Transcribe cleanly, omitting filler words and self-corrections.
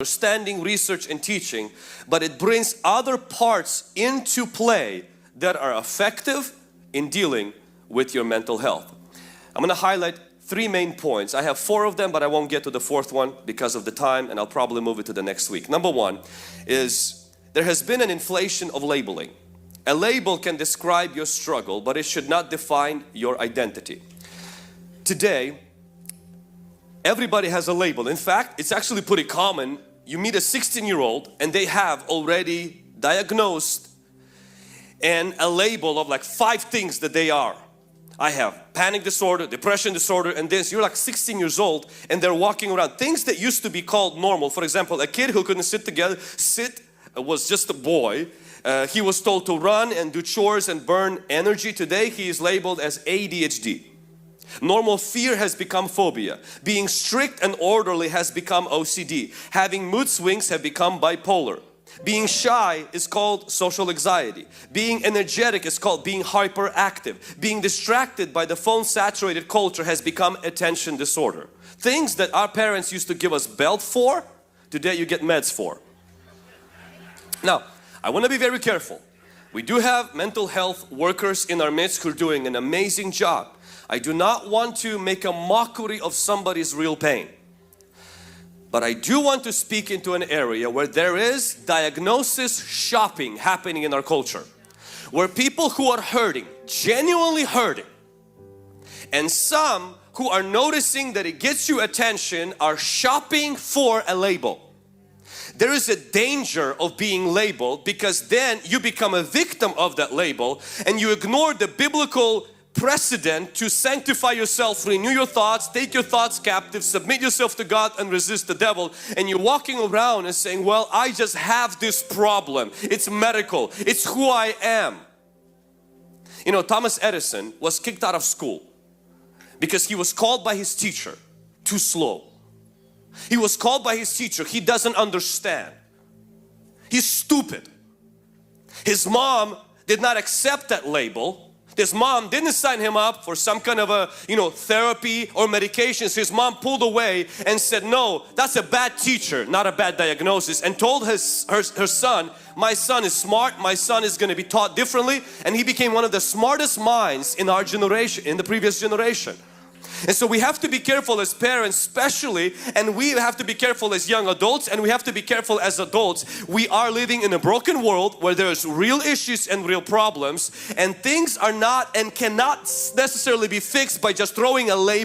understanding, research, and teaching, but it brings other parts into play that are effective in dealing with your mental health. I'm going to highlight 3 main points. I have 4 of them, but I won't get to the 4th one because of the time, and I'll probably move it to the next week. Number 1 is there has been an inflation of labeling. A label can describe your struggle, but it should not define your identity. Today, everybody has a label. In fact, it's actually pretty common. You meet a 16-year-old and they have already diagnosed and a label of like 5 things that they are. I have panic disorder, depression disorder, and this. You're like 16 years old and they're walking around. Things that used to be called normal. For example, a kid who couldn't sit was just a boy. He was told to run and do chores and burn energy. Today he is labeled as ADHD. Normal fear has become phobia. Being strict and orderly has become OCD. Having mood swings have become bipolar. Being shy is called social anxiety. Being energetic is called being hyperactive. Being distracted by the phone-saturated culture has become attention disorder. Things that our parents used to give us belt for, today you get meds for. Now, I want to be very careful. We do have mental health workers in our midst who are doing an amazing job. I do not want to make a mockery of somebody's real pain. But I do want to speak into an area where there is diagnosis shopping happening in our culture. Where people who are hurting, genuinely hurting, and some who are noticing that it gets you attention are shopping for a label. There is a danger of being labeled because then you become a victim of that label and you ignore the biblical precedent to sanctify yourself, renew your thoughts, take your thoughts captive, submit yourself to God and resist the devil. And you're walking around and saying, well, I just have this problem. It's medical. It's who I am. You know, Thomas Edison was kicked out of school because he was called by his teacher too slow. He was called by his teacher, he doesn't understand. He's stupid. His mom did not accept that label. His mom didn't sign him up for some kind of a, therapy or medications. His mom pulled away and said, no, that's a bad teacher, not a bad diagnosis, and told her son, my son is smart, my son is going to be taught differently. And he became one of the smartest minds in our generation, in the previous generation. And so we have to be careful as parents especially, and we have to be careful as young adults, and we have to be careful as adults. We are living in a broken world where there's real issues and real problems, and things are not and cannot necessarily be fixed by just throwing a label